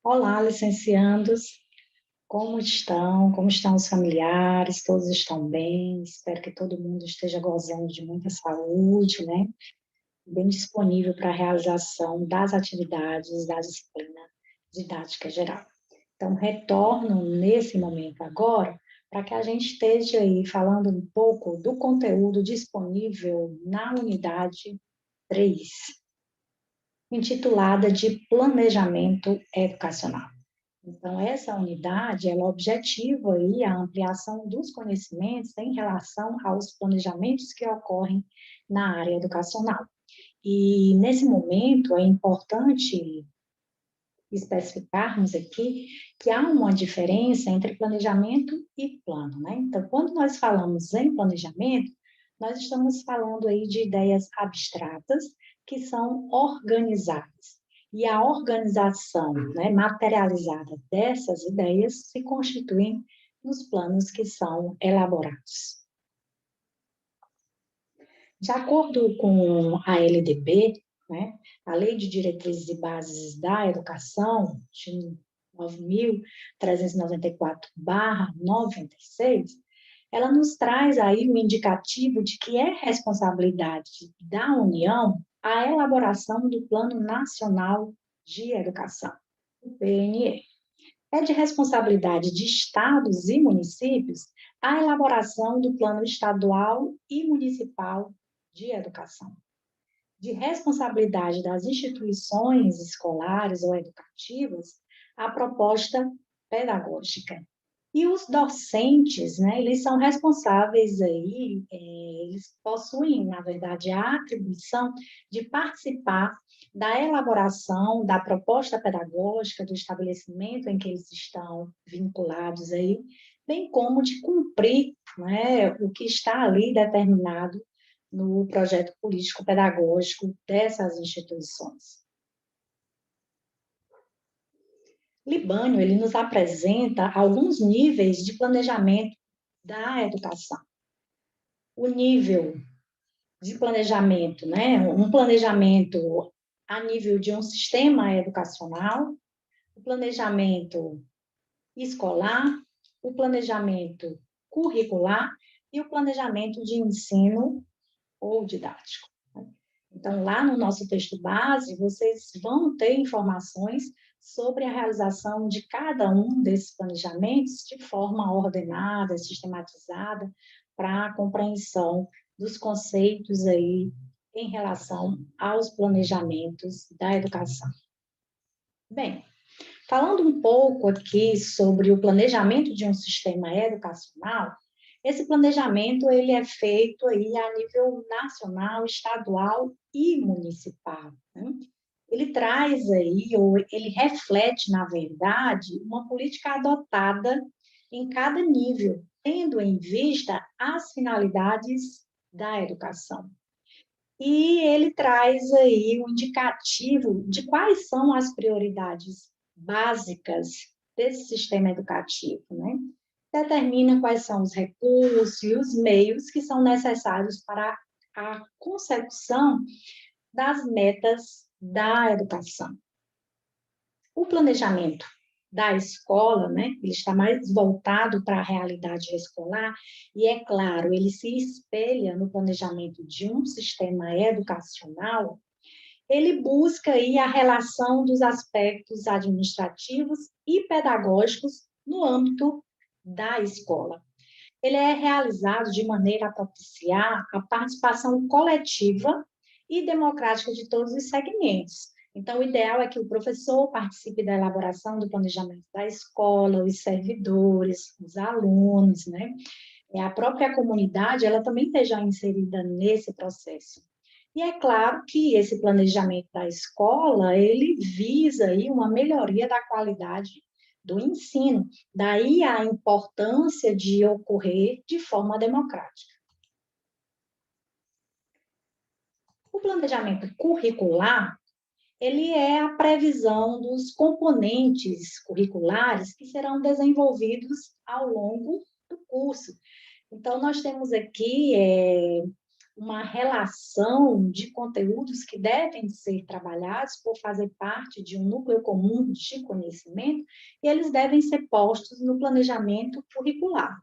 Olá, licenciandos, como estão? Como estão os familiares? Todos estão bem? Espero que todo mundo esteja gozando de muita saúde, né? Bem disponível para a realização das atividades da disciplina didática geral. Então, retorno nesse momento agora para que a gente esteja aí falando um pouco do conteúdo disponível na unidade 3, intitulada de Planejamento Educacional. Então, essa unidade, ela objetiva aí a ampliação dos conhecimentos em relação aos planejamentos que ocorrem na área educacional. E, nesse momento, é importante especificarmos aqui que há uma diferença entre planejamento e plano, né? Então, quando nós falamos em planejamento, nós estamos falando aí de ideias abstratas que são organizadas. E a organização, né, materializada dessas ideias se constitui nos planos que são elaborados. De acordo com a LDB, né, a Lei de Diretrizes e Bases da Educação, de 9.394/96, ela nos traz aí um indicativo de que é responsabilidade da União a elaboração do Plano Nacional de Educação, o PNE. É de responsabilidade de estados e municípios a elaboração do Plano Estadual e Municipal de Educação. De responsabilidade das instituições escolares ou educativas, a proposta pedagógica. E os docentes, né, eles são responsáveis aí, eles possuem, na verdade, a atribuição de participar da elaboração da proposta pedagógica do estabelecimento em que eles estão vinculados aí, bem como de cumprir, né, o que está ali determinado no projeto político-pedagógico dessas instituições. Libânio, ele nos apresenta alguns níveis de planejamento da educação. O nível de planejamento, né? Um planejamento a nível de um sistema educacional, o planejamento escolar, o planejamento curricular e o planejamento de ensino ou didático. Então, lá no nosso texto base, vocês vão ter informações sobre a realização de cada um desses planejamentos de forma ordenada, sistematizada, para a compreensão dos conceitos aí em relação aos planejamentos da educação. Bem, falando um pouco aqui sobre o planejamento de um sistema educacional, esse planejamento ele é feito aí a nível nacional, estadual e municipal, né? Ele traz aí, ou ele reflete, na verdade, uma política adotada em cada nível, tendo em vista as finalidades da educação. E ele traz aí um indicativo de quais são as prioridades básicas desse sistema educativo, né? Determina quais são os recursos e os meios que são necessários para a consecução das metas da educação. O planejamento da escola, né, ele está mais voltado para a realidade escolar e, é claro, ele se espelha no planejamento de um sistema educacional. Ele busca aí a relação dos aspectos administrativos e pedagógicos no âmbito da escola. Ele é realizado de maneira a propiciar a participação coletiva e democrática de todos os segmentos. Então, o ideal é que o professor participe da elaboração do planejamento da escola, os servidores, os alunos, né? E a própria comunidade, ela também esteja inserida nesse processo. E é claro que esse planejamento da escola, ele visa aí uma melhoria da qualidade do ensino. Daí a importância de ocorrer de forma democrática. O planejamento curricular, ele é a previsão dos componentes curriculares que serão desenvolvidos ao longo do curso. Então, nós temos aqui uma relação de conteúdos que devem ser trabalhados por fazer parte de um núcleo comum de conhecimento, e eles devem ser postos no planejamento curricular.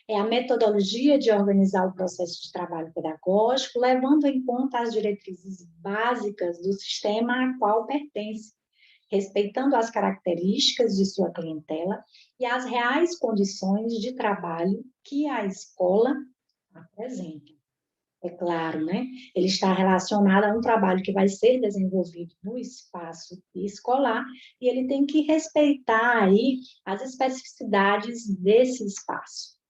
É a metodologia de organizar o processo de trabalho pedagógico, levando em conta as diretrizes básicas do sistema a qual pertence, respeitando as características de sua clientela e as reais condições de trabalho que a escola apresenta. É claro, né? Ele está relacionado a um trabalho que vai ser desenvolvido no espaço escolar e ele tem que respeitar aí as especificidades desse espaço.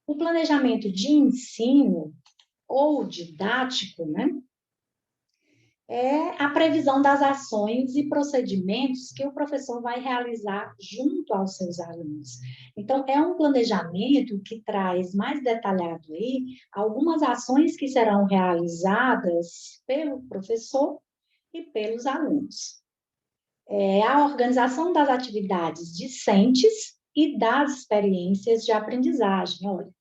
O planejamento de ensino ou didático, né, é a previsão das ações e procedimentos que o professor vai realizar junto aos seus alunos. Então, é um planejamento que traz mais detalhado aí algumas ações que serão realizadas pelo professor e pelos alunos. É a organização das atividades discentes e das experiências de aprendizagem, olha,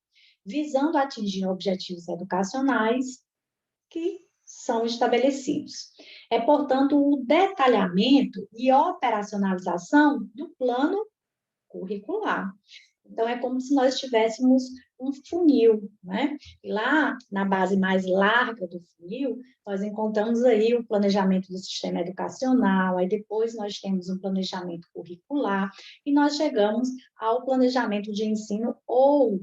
visando atingir objetivos educacionais que são estabelecidos. É, portanto, o detalhamento e operacionalização do plano curricular. Então, é como se nós tivéssemos um funil, né? E lá, na base mais larga do funil, nós encontramos aí o planejamento do sistema educacional, aí depois nós temos um planejamento curricular, e nós chegamos ao planejamento de ensino ou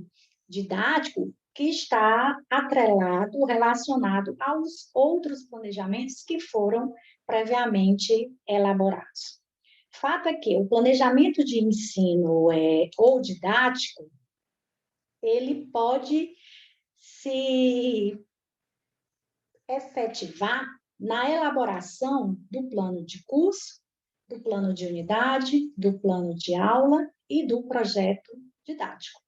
didático, que está atrelado, relacionado aos outros planejamentos que foram previamente elaborados. Fato é que o planejamento de ensino ou didático, ele pode se efetivar na elaboração do plano de curso, do plano de unidade, do plano de aula e do projeto didático.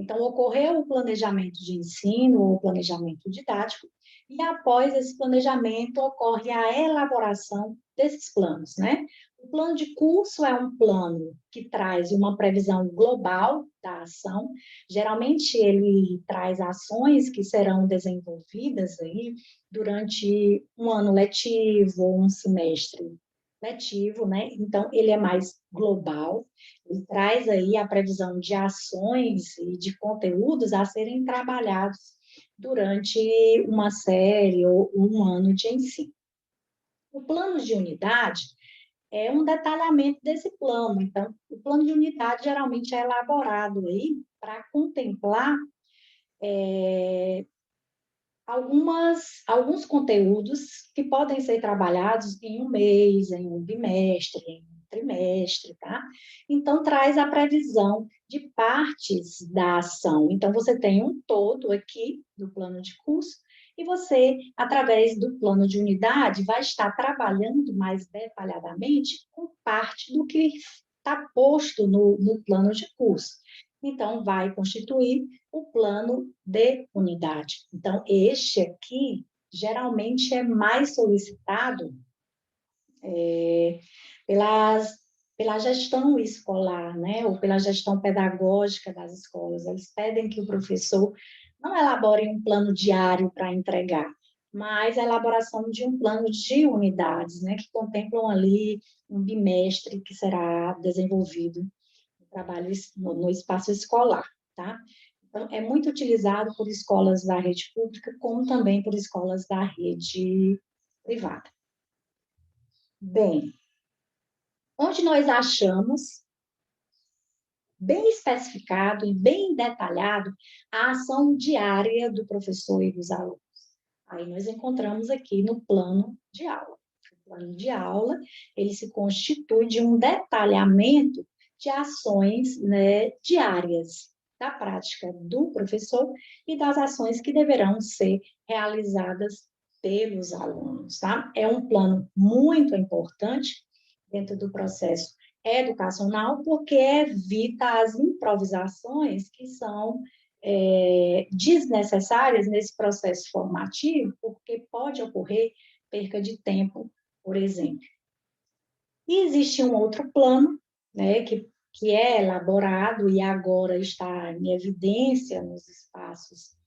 Então, ocorreu o planejamento de ensino ou planejamento didático, e após esse planejamento ocorre a elaboração desses planos, né? O plano de curso é um plano que traz uma previsão global da ação. Geralmente ele traz ações que serão desenvolvidas aí durante um ano letivo, um semestre letivo, né? Então ele é mais global, ele traz aí a previsão de ações e de conteúdos a serem trabalhados durante uma série ou um ano de ensino. O plano de unidade é um detalhamento desse plano. Então, o plano de unidade geralmente é elaborado aí para contemplar alguns conteúdos que podem ser trabalhados em um mês, em um bimestre, em um trimestre, tá? Então, traz a previsão de partes da ação. Então, você tem um todo aqui do plano de curso, e você, através do plano de unidade, vai estar trabalhando mais detalhadamente com parte do que está posto no plano de curso. Então, vai constituir o plano de unidade. Então, este aqui, geralmente, é mais solicitado pela gestão escolar, né? Ou pela gestão pedagógica das escolas. Eles pedem que o professor não elabore um plano diário para entregar, mas a elaboração de um plano de unidades, né? Que contemplam ali um bimestre que será desenvolvido trabalho no espaço escolar, tá? Então, é muito utilizado por escolas da rede pública, como também por escolas da rede privada. Bem, onde nós achamos bem especificado e bem detalhado a ação diária do professor e dos alunos. Aí nós encontramos aqui no plano de aula. O plano de aula, ele se constitui de um detalhamento de ações, né, diárias da prática do professor e das ações que deverão ser realizadas pelos alunos, tá? É um plano muito importante dentro do processo educacional, porque evita as improvisações que são desnecessárias nesse processo formativo, porque pode ocorrer perca de tempo, por exemplo. E existe um outro plano, né, que é elaborado e agora está em evidência nos espaços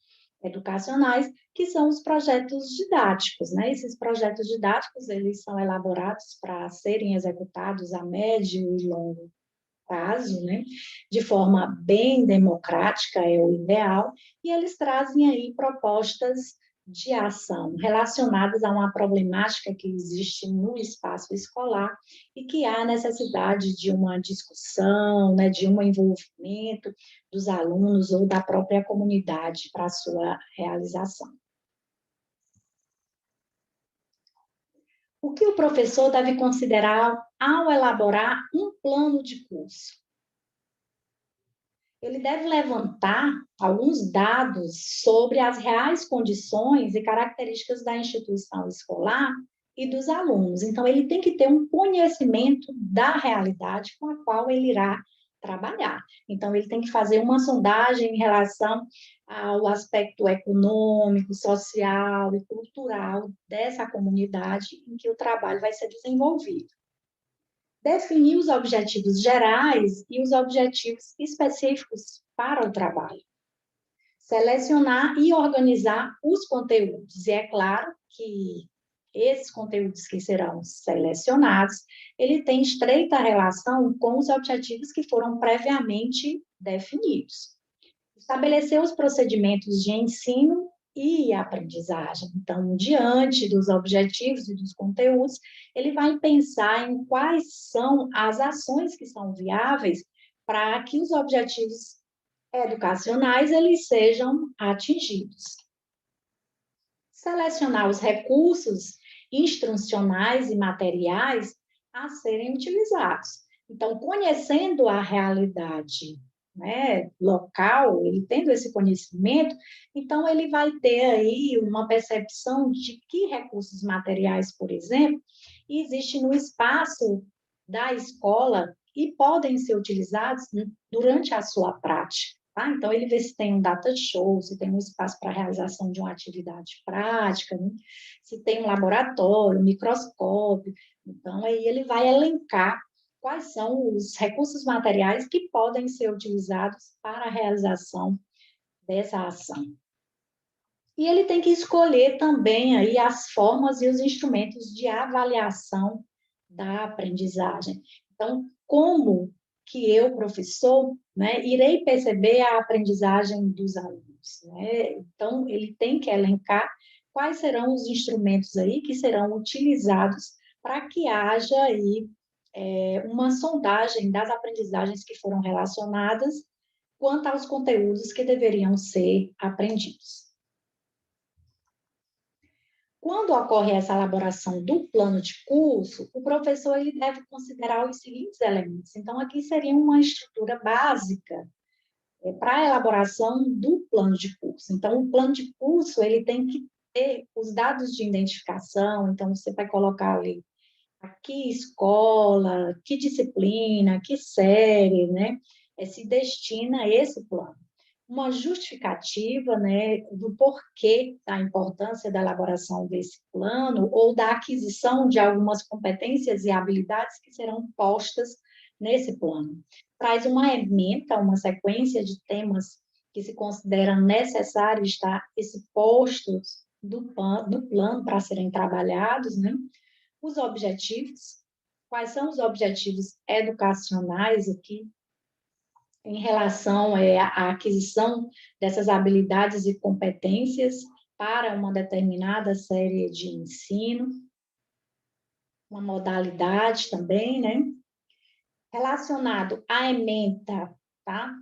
educacionais, que são os projetos didáticos, né? Esses projetos didáticos, eles são elaborados para serem executados a médio e longo prazo, né? De forma bem democrática, é o ideal, e eles trazem aí propostas de ação relacionadas a uma problemática que existe no espaço escolar e que há necessidade de uma discussão, né, de um envolvimento dos alunos ou da própria comunidade para a sua realização. O que o professor deve considerar ao elaborar um plano de curso? Ele deve levantar alguns dados sobre as reais condições e características da instituição escolar e dos alunos. Então, ele tem que ter um conhecimento da realidade com a qual ele irá trabalhar. Então, ele tem que fazer uma sondagem em relação ao aspecto econômico, social e cultural dessa comunidade em que o trabalho vai ser desenvolvido. Definir os objetivos gerais e os objetivos específicos para o trabalho. Selecionar e organizar os conteúdos. E é claro que esses conteúdos que serão selecionados, ele tem estreita relação com os objetivos que foram previamente definidos. Estabelecer os procedimentos de ensino e aprendizagem. Então, diante dos objetivos e dos conteúdos, ele vai pensar em quais são as ações que são viáveis para que os objetivos educacionais eles sejam atingidos. Selecionar os recursos instrucionais e materiais a serem utilizados. Então, conhecendo a realidade, né, local, ele tendo esse conhecimento, então ele vai ter aí uma percepção de que recursos materiais, por exemplo, existem no espaço da escola e podem ser utilizados durante a sua prática. Tá? Então, ele vê se tem um data show, se tem um espaço para a realização de uma atividade prática, né? Se tem um laboratório, um microscópio. Então, aí ele vai elencar quais são os recursos materiais que podem ser utilizados para a realização dessa ação. E ele tem que escolher também aí as formas e os instrumentos de avaliação da aprendizagem. Então, como que eu, professor, né, irei perceber a aprendizagem dos alunos, né? Então, ele tem que elencar quais serão os instrumentos aí que serão utilizados para que haja aí uma sondagem das aprendizagens que foram relacionadas quanto aos conteúdos que deveriam ser aprendidos. Quando ocorre essa elaboração do plano de curso, o professor ele deve considerar os seguintes elementos. Então, aqui seria uma estrutura básica para a elaboração do plano de curso. Então, o plano de curso ele tem que ter os dados de identificação, então você vai colocar ali a que escola, que disciplina, que série, né, se destina a esse plano. Uma justificativa, né, do porquê da importância da elaboração desse plano ou da aquisição de algumas competências e habilidades que serão postas nesse plano. Traz uma ementa, uma sequência de temas que se consideram necessários estar expostos do plano para serem trabalhados, né? Os objetivos, quais são os objetivos educacionais aqui, em relação à aquisição dessas habilidades e competências para uma determinada série de ensino, uma modalidade também, né? Relacionado à ementa, tá?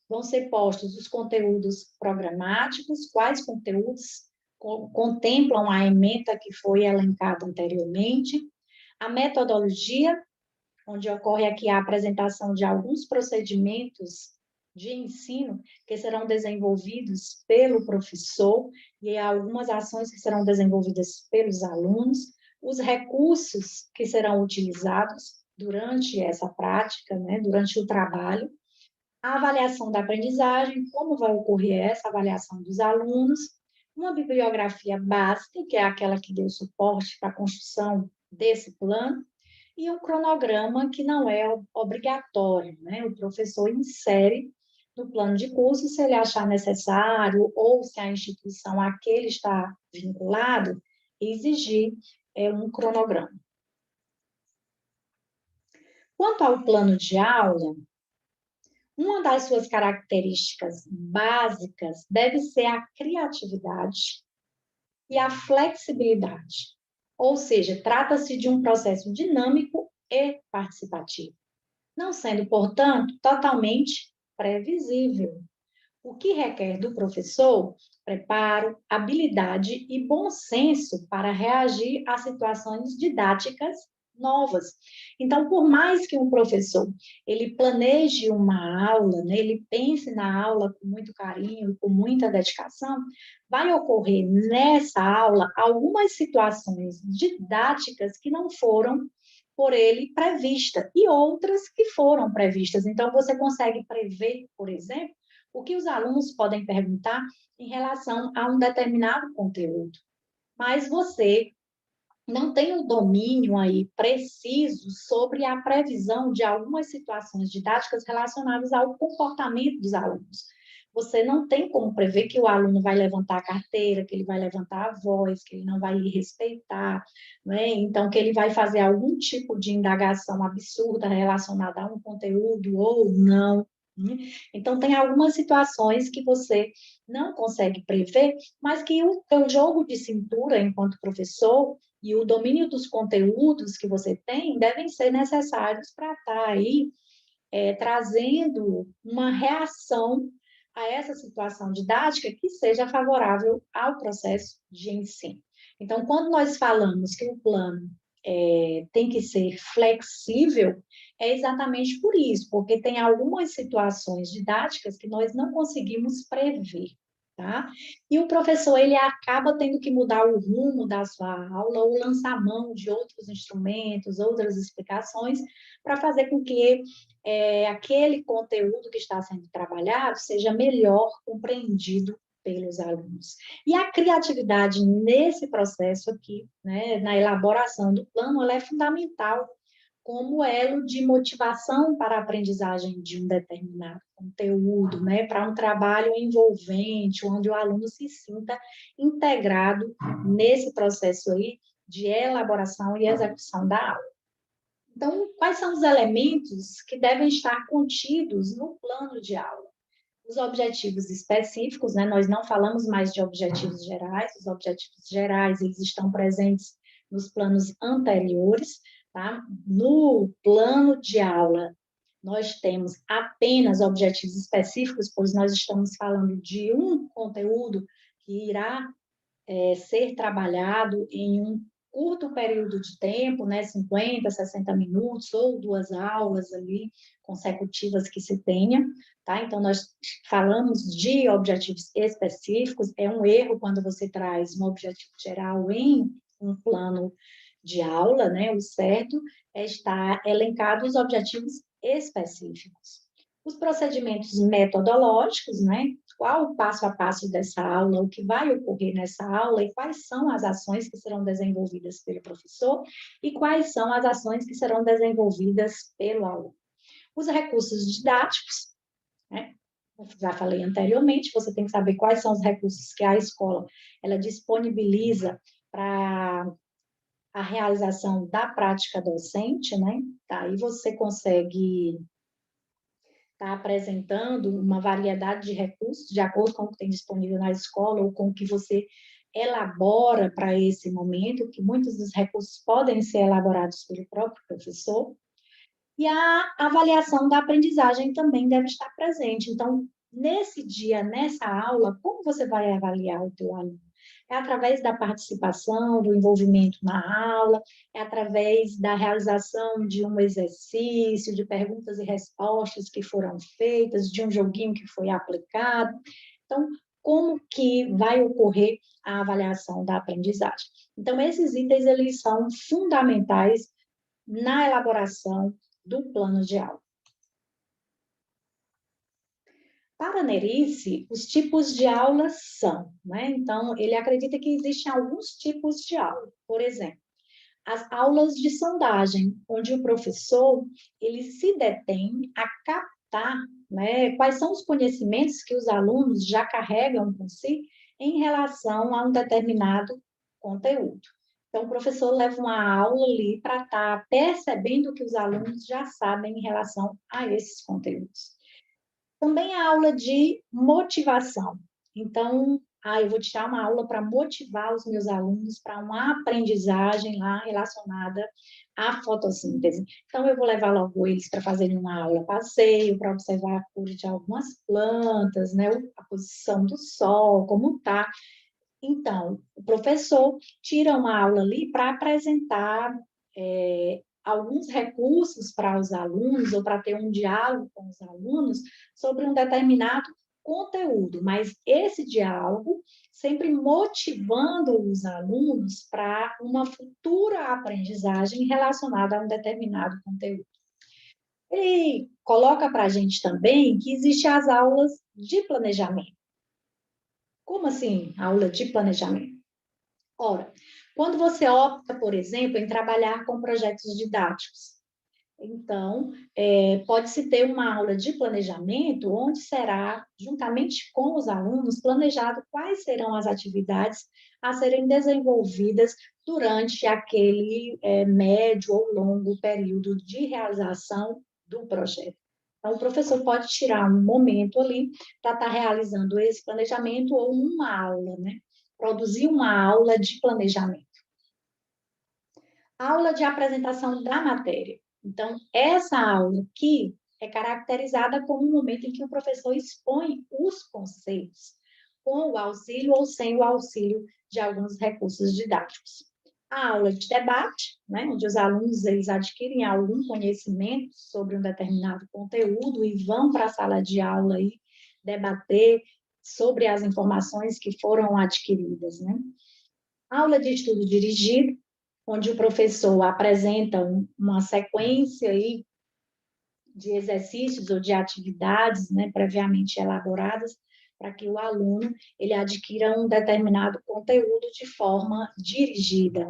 Vão ser postos os conteúdos programáticos, quais conteúdos contemplam a ementa que foi elencada anteriormente, a metodologia, onde ocorre aqui a apresentação de alguns procedimentos de ensino que serão desenvolvidos pelo professor e algumas ações que serão desenvolvidas pelos alunos, os recursos que serão utilizados durante essa prática, né, durante o trabalho, a avaliação da aprendizagem, como vai ocorrer essa avaliação dos alunos, uma bibliografia básica, que é aquela que deu suporte para a construção desse plano, e um cronograma que não é obrigatório, né? O professor insere no plano de curso, se ele achar necessário ou se a instituição a que ele está vinculado exigir um cronograma. Quanto ao plano de aula, uma das suas características básicas deve ser a criatividade e a flexibilidade. Ou seja, trata-se de um processo dinâmico e participativo, não sendo, portanto, totalmente previsível, o que requer do professor preparo, habilidade e bom senso para reagir a situações didáticas novas. Então, por mais que um professor ele planeje uma aula, né, ele pense na aula com muito carinho, com muita dedicação, vai ocorrer nessa aula algumas situações didáticas que não foram por ele prevista e outras que foram previstas. Então, você consegue prever, por exemplo, o que os alunos podem perguntar em relação a um determinado conteúdo. Mas você não tem o domínio aí preciso sobre a previsão de algumas situações didáticas relacionadas ao comportamento dos alunos. Você não tem como prever que o aluno vai levantar a carteira, que ele vai levantar a voz, que ele não vai lhe respeitar, né? Então, que ele vai fazer algum tipo de indagação absurda relacionada a um conteúdo ou não. Então, tem algumas situações que você não consegue prever, mas que o teu jogo de cintura, enquanto professor, e o domínio dos conteúdos que você tem devem ser necessários para estar aí trazendo uma reação a essa situação didática que seja favorável ao processo de ensino. Então, quando nós falamos que o plano tem que ser flexível, é exatamente por isso, porque tem algumas situações didáticas que nós não conseguimos prever, tá? E o professor, ele acaba tendo que mudar o rumo da sua aula ou lançar mão de outros instrumentos, outras explicações, para fazer com que aquele conteúdo que está sendo trabalhado seja melhor compreendido pelos alunos. E a criatividade nesse processo aqui, né, na elaboração do plano, ela é fundamental como elo de motivação para a aprendizagem de um determinado conteúdo, né, para um trabalho envolvente, onde o aluno se sinta integrado nesse processo aí de elaboração e execução da aula. Então, quais são os elementos que devem estar contidos no plano de aula? Os objetivos específicos, né? Nós não falamos mais de objetivos gerais, os objetivos gerais, eles estão presentes nos planos anteriores, tá? No plano de aula, nós temos apenas objetivos específicos, pois nós estamos falando de um conteúdo que irá ser trabalhado em um curto período de tempo, né, 50, 60 minutos, ou 2 aulas ali consecutivas que se tenha, tá? Então, nós falamos de objetivos específicos, é um erro quando você traz um objetivo geral em um plano de aula, né? O certo é estar elencado os objetivos específicos. Os procedimentos metodológicos, né? Qual o passo a passo dessa aula, o que vai ocorrer nessa aula e quais são as ações que serão desenvolvidas pelo professor e quais são as ações que serão desenvolvidas pelo aluno. Os recursos didáticos, né? Já falei anteriormente, você tem que saber quais são os recursos que a escola ela disponibiliza para a realização da prática docente, né? Aí você consegue está apresentando uma variedade de recursos, de acordo com o que tem disponível na escola ou com o que você elabora para esse momento, que muitos dos recursos podem ser elaborados pelo próprio professor. E a avaliação da aprendizagem também deve estar presente. Então, nesse dia, nessa aula, como você vai avaliar o teu aluno? É através da participação, do envolvimento na aula, é através da realização de um exercício, de perguntas e respostas que foram feitas, de um joguinho que foi aplicado. Então, como que vai ocorrer a avaliação da aprendizagem? Então, esses itens, eles são fundamentais na elaboração do plano de aula. Para Nerice, os tipos de aulas são, né? Então, ele acredita que existem alguns tipos de aula. Por exemplo, as aulas de sondagem, onde o professor ele se detém a captar, né, quais são os conhecimentos que os alunos já carregam com si em relação a um determinado conteúdo. Então, o professor leva uma aula ali para estar percebendo o que os alunos já sabem em relação a esses conteúdos. Também a aula de motivação. Então, eu vou tirar uma aula para motivar os meus alunos para uma aprendizagem lá relacionada à fotossíntese. Então, eu vou levar logo eles para fazerem uma aula passeio, para observar a cor de algumas plantas, né? A posição do sol, como está. Então, o professor tira uma aula ali para apresentar alguns recursos para os alunos, ou para ter um diálogo com os alunos sobre um determinado conteúdo, mas esse diálogo sempre motivando os alunos para uma futura aprendizagem relacionada a um determinado conteúdo. Ele coloca para a gente também que existem as aulas de planejamento. Como assim, aula de planejamento? Ora, quando você opta, por exemplo, em trabalhar com projetos didáticos, então, pode-se ter uma aula de planejamento, onde será, juntamente com os alunos, planejado quais serão as atividades a serem desenvolvidas durante aquele médio ou longo período de realização do projeto. Então, o professor pode tirar um momento ali para estar realizando esse planejamento ou uma aula, né? Produzir uma aula de planejamento. Aula de apresentação da matéria. Então, essa aula aqui é caracterizada como um momento em que o professor expõe os conceitos, com o auxílio ou sem o auxílio de alguns recursos didáticos. A aula de debate, né, onde os alunos eles adquirem algum conhecimento sobre um determinado conteúdo e vão para a sala de aula e debater sobre as informações que foram adquiridas, né? Aula de estudo dirigido, onde o professor apresenta uma sequência aí de exercícios ou de atividades, né, previamente elaboradas, para que o aluno ele adquira um determinado conteúdo de forma dirigida.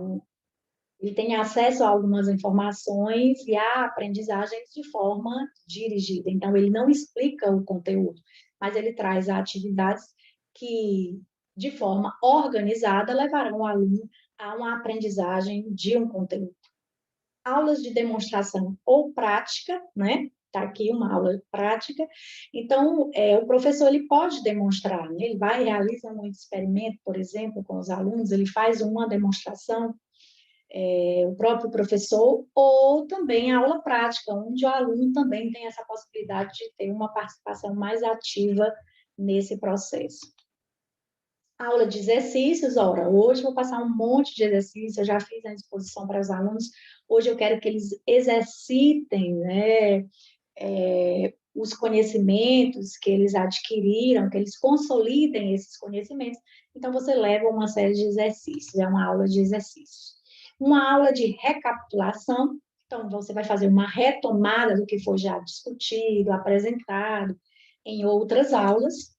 Ele tem acesso a algumas informações e a aprendizagens de forma dirigida. Então, ele não explica o conteúdo, mas ele traz atividades que, de forma organizada, levarão o aluno a uma aprendizagem de um conteúdo. Aulas de demonstração ou prática, né? Está aqui uma aula prática. Então, o professor ele pode demonstrar, né? Ele vai realiza um experimento, por exemplo, com os alunos, ele faz uma demonstração, o próprio professor, ou também a aula prática, onde o aluno também tem essa possibilidade de ter uma participação mais ativa nesse processo. Aula de exercícios, ora, hoje eu vou passar um monte de exercícios, eu já fiz a exposição para os alunos, hoje eu quero que eles exercitem, né, os conhecimentos que eles adquiriram, que eles consolidem esses conhecimentos, então você leva uma série de exercícios, é uma aula de exercícios. Uma aula de recapitulação, então você vai fazer uma retomada do que foi já discutido, apresentado em outras aulas.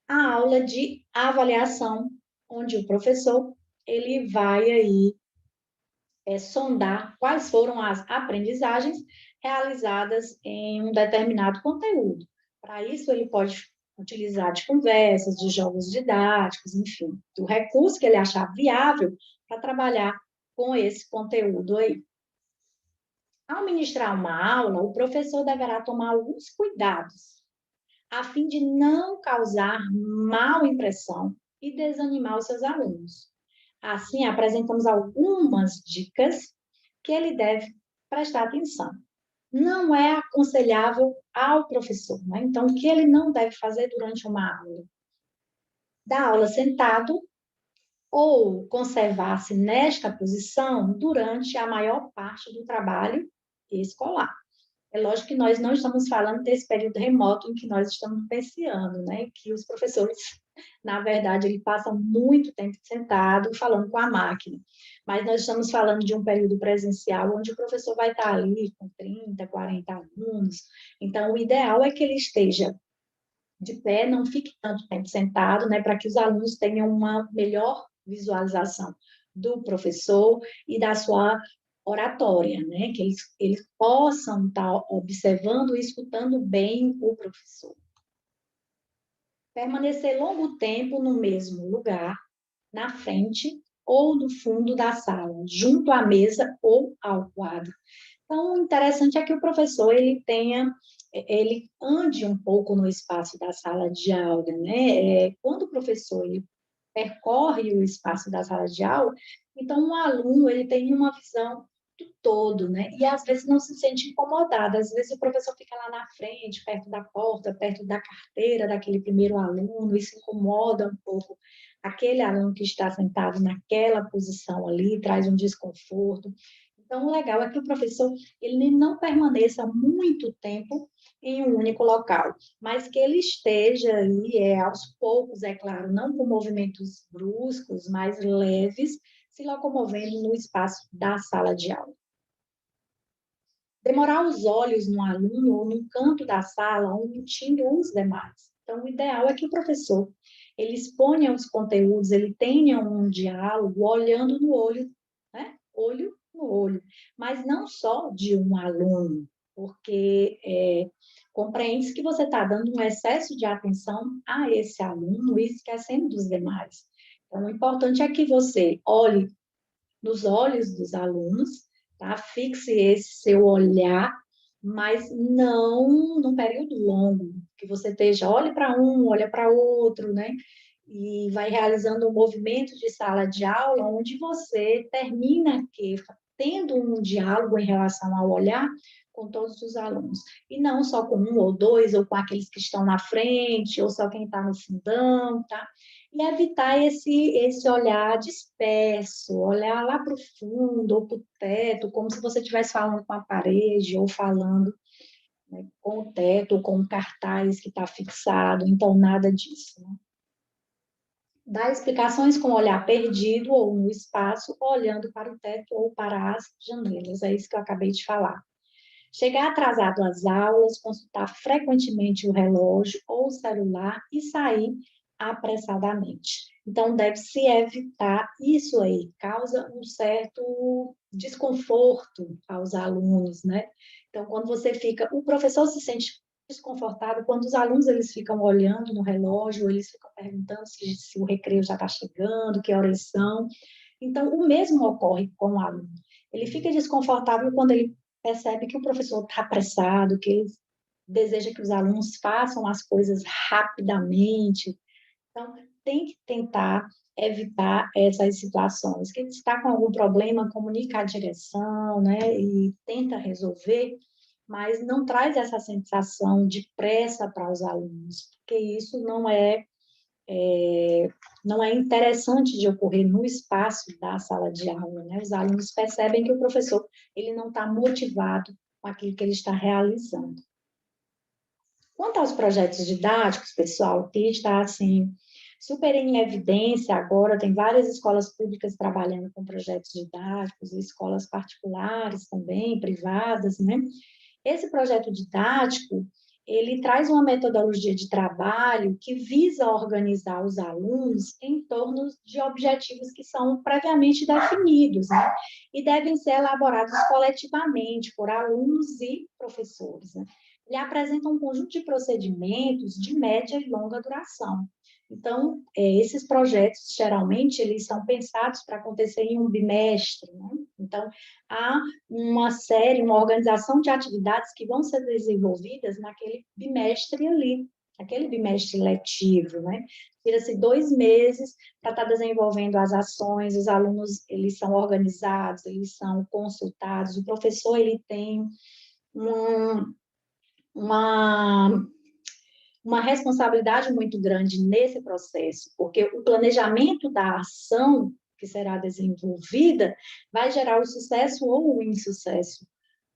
A aula de avaliação, onde o professor ele vai aí sondar quais foram as aprendizagens realizadas em um determinado conteúdo. Para isso, ele pode utilizar de conversas, de jogos didáticos, enfim, do recurso que ele achar viável para trabalhar com esse conteúdo aí. Ao ministrar uma aula, o professor deverá tomar alguns cuidados a fim de não causar mal impressão e desanimar os seus alunos. Assim, apresentamos algumas dicas que ele deve prestar atenção. Não é aconselhável ao professor, né? Então, o que ele não deve fazer durante uma aula? Dar aula sentado ou conservar-se nesta posição durante a maior parte do trabalho escolar. É lógico que nós não estamos falando desse período remoto em que nós estamos vivenciando, né? Que os professores, na verdade, eles passam muito tempo sentado falando com a máquina. Mas nós estamos falando de um período presencial onde o professor vai estar ali com 30, 40 alunos. Então, o ideal é que ele esteja de pé, não fique tanto tempo sentado, né? Para que os alunos tenham uma melhor visualização do professor e da sua oratória, né? Que eles possam estar observando e escutando bem o professor. Permanecer longo tempo no mesmo lugar, na frente ou no fundo da sala, junto à mesa ou ao quadro. Então, o interessante é que o professor ele ande um pouco no espaço da sala de aula, né? Quando o professor ele percorre o espaço da sala de aula, então o aluno ele tem uma visão do todo, né? E às vezes não se sente incomodado, às vezes o professor fica lá na frente, perto da porta, perto da carteira daquele primeiro aluno, isso incomoda um pouco aquele aluno que está sentado naquela posição ali, traz um desconforto. Então, o legal é que o professor ele não permaneça muito tempo em um único local, mas que ele esteja ali, aos poucos, é claro, não com movimentos bruscos, mas leves, se locomovendo no espaço da sala de aula. Demorar os olhos no aluno ou no canto da sala, omitindo os demais. Então, o ideal é que o professor ele exponha os conteúdos, ele tenha um diálogo olhando no olho, né? Olho no olho, mas não só de um aluno, porque compreende que você está dando um excesso de atenção a esse aluno e esquecendo dos demais. Então, o importante é que você olhe nos olhos dos alunos, tá? Fixe esse seu olhar, mas não num período longo, que você esteja, olhe para um, olha para outro, né? E vai realizando um movimento de sala de aula, onde você termina tendo um diálogo em relação ao olhar com todos os alunos. E não só com um ou dois, ou com aqueles que estão na frente, ou só quem está no fundão, tá? E evitar esse olhar disperso, olhar lá para o fundo ou para o teto, como se você estivesse falando com a parede ou falando, né, com o teto ou com o cartaz que está fixado. Então, nada disso. Né? Dar explicações com o olhar perdido ou no espaço, olhando para o teto ou para as janelas. É isso que eu acabei de falar. Chegar atrasado às aulas, consultar frequentemente o relógio ou o celular e sair apressadamente. Então, deve-se evitar isso aí, causa um certo desconforto aos alunos, né? Então, quando você fica, o professor se sente desconfortável quando os alunos eles ficam olhando no relógio, eles ficam perguntando se o recreio já está chegando, que horas são. Então, o mesmo ocorre com o aluno. Ele fica desconfortável quando ele percebe que o professor está apressado, que ele deseja que os alunos façam as coisas rapidamente. Então, tem que tentar evitar essas situações. Quem está com algum problema, comunica à direção, né, e tenta resolver, mas não traz essa sensação de pressa para os alunos, porque isso não é interessante de ocorrer no espaço da sala de aula, né? Os alunos percebem que o professor ele não está motivado com aquilo que ele está realizando. Quanto aos projetos didáticos, pessoal, que está assim super em evidência agora, tem várias escolas públicas trabalhando com projetos didáticos, e escolas particulares também, privadas, né? Esse projeto didático, ele traz uma metodologia de trabalho que visa organizar os alunos em torno de objetivos que são previamente definidos, né? E devem ser elaborados coletivamente por alunos e professores, né? Ele apresenta um conjunto de procedimentos de média e longa duração. Então, esses projetos, geralmente, eles são pensados para acontecer em um bimestre, né? Então, há uma série, uma organização de atividades que vão ser desenvolvidas naquele bimestre ali, aquele bimestre letivo, né? Tira-se 2 meses para estar desenvolvendo as ações, os alunos, eles são organizados, eles são consultados, o professor, ele tem uma uma responsabilidade muito grande nesse processo, porque o planejamento da ação que será desenvolvida vai gerar o sucesso ou o insucesso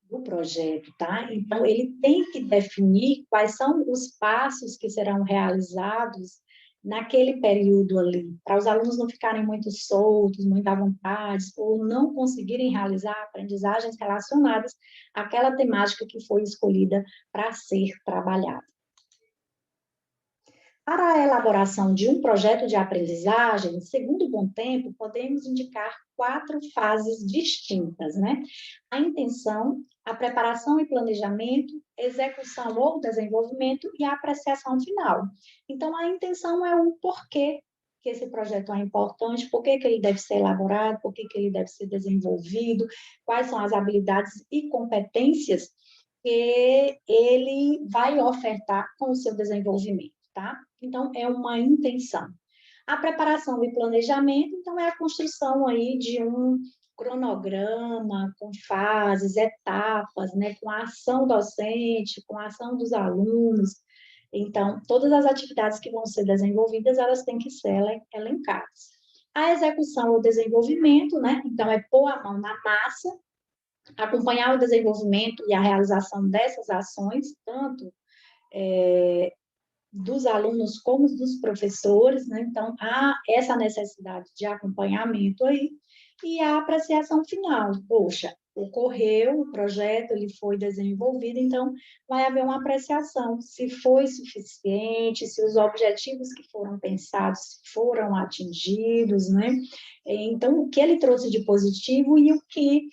do projeto, tá? Então, ele tem que definir quais são os passos que serão realizados naquele período ali, para os alunos não ficarem muito soltos, muito à vontade, ou não conseguirem realizar aprendizagens relacionadas àquela temática que foi escolhida para ser trabalhada. Para a elaboração de um projeto de aprendizagem, segundo o Bom Tempo, podemos indicar 4 fases distintas, né? A intenção, a preparação e planejamento, execução ou desenvolvimento e a apreciação final. Então, a intenção é o porquê que esse projeto é importante, por que ele deve ser elaborado, por que ele deve ser desenvolvido, quais são as habilidades e competências que ele vai ofertar com o seu desenvolvimento, tá? Então, é uma intenção. A preparação e planejamento, então, é a construção aí de um cronograma, com fases, etapas, né, com a ação docente, com a ação dos alunos. Então, todas as atividades que vão ser desenvolvidas, elas têm que ser elencadas. A execução ou desenvolvimento, né, então, é pôr a mão na massa, acompanhar o desenvolvimento e a realização dessas ações, tanto dos alunos como dos professores, né? Então, há essa necessidade de acompanhamento aí, e a apreciação final. Poxa, ocorreu, o projeto ele foi desenvolvido, então vai haver uma apreciação, se foi suficiente, se os objetivos que foram pensados foram atingidos, né? Então, o que ele trouxe de positivo e o que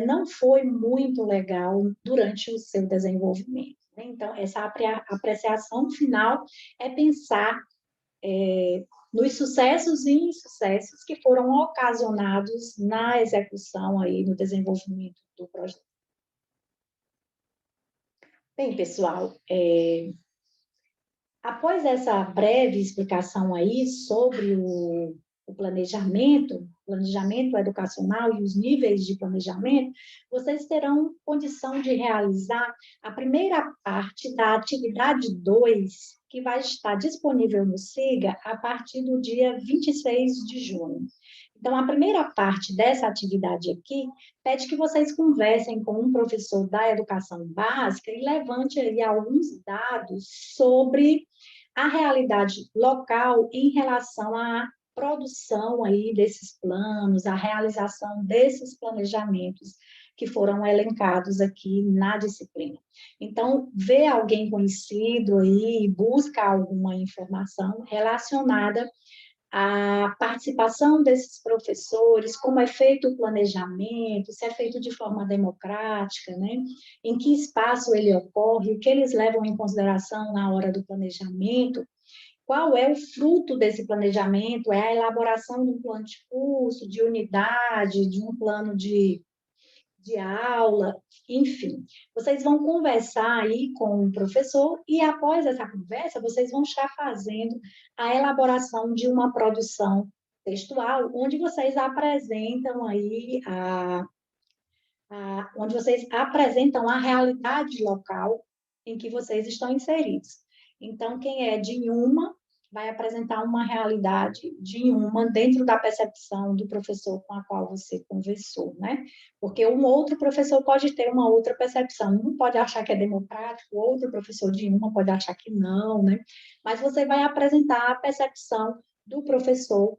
não foi muito legal durante o seu desenvolvimento. Então, essa apreciação final é pensar nos sucessos e insucessos que foram ocasionados na execução aí, no desenvolvimento do projeto. Bem, pessoal, após essa breve explicação aí sobre o planejamento educacional e os níveis de planejamento, vocês terão condição de realizar a primeira parte da atividade 2, que vai estar disponível no SIGA a partir do dia 26 de junho. Então, a primeira parte dessa atividade aqui pede que vocês conversem com um professor da educação básica e levante aí alguns dados sobre a realidade local em relação à produção aí desses planos, a realização desses planejamentos que foram elencados aqui na disciplina. Então, vê alguém conhecido aí, busca alguma informação relacionada à participação desses professores, como é feito o planejamento, se é feito de forma democrática, né? Em que espaço ele ocorre, o que eles levam em consideração na hora do planejamento, qual é o fruto desse planejamento, é a elaboração de um plano de curso, de unidade, de um plano de aula, enfim. Vocês vão conversar aí com o professor e, após essa conversa, vocês vão estar fazendo a elaboração de uma produção textual, onde vocês apresentam aí onde vocês apresentam a realidade local em que vocês estão inseridos. Então, quem é de Inhuma vai apresentar uma realidade de Inhuma dentro da percepção do professor com a qual você conversou, né? Porque um outro professor pode ter uma outra percepção. Um pode achar que é democrático, o outro professor de Inhuma pode achar que não, né? Mas você vai apresentar a percepção do professor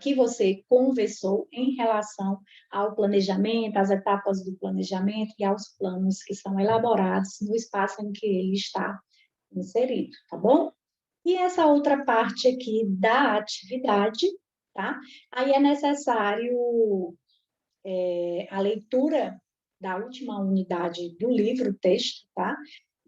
que você conversou em relação ao planejamento, às etapas do planejamento e aos planos que são elaborados no espaço em que ele está inserido, tá bom? E essa outra parte aqui da atividade, tá? Aí é necessário a leitura da última unidade do livro, texto, tá?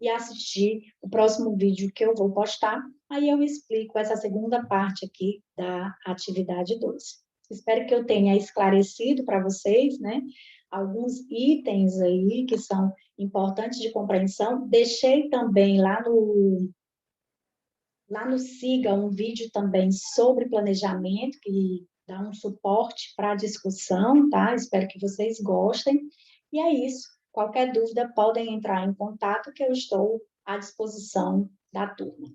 E assistir o próximo vídeo que eu vou postar, aí eu explico essa segunda parte aqui da atividade 2. Espero que eu tenha esclarecido para vocês, né? Alguns itens aí que são importantes de compreensão. Deixei também lá no Siga um vídeo também sobre planejamento, que dá um suporte para a discussão, tá? Espero que vocês gostem. E é isso. Qualquer dúvida, podem entrar em contato, que eu estou à disposição da turma.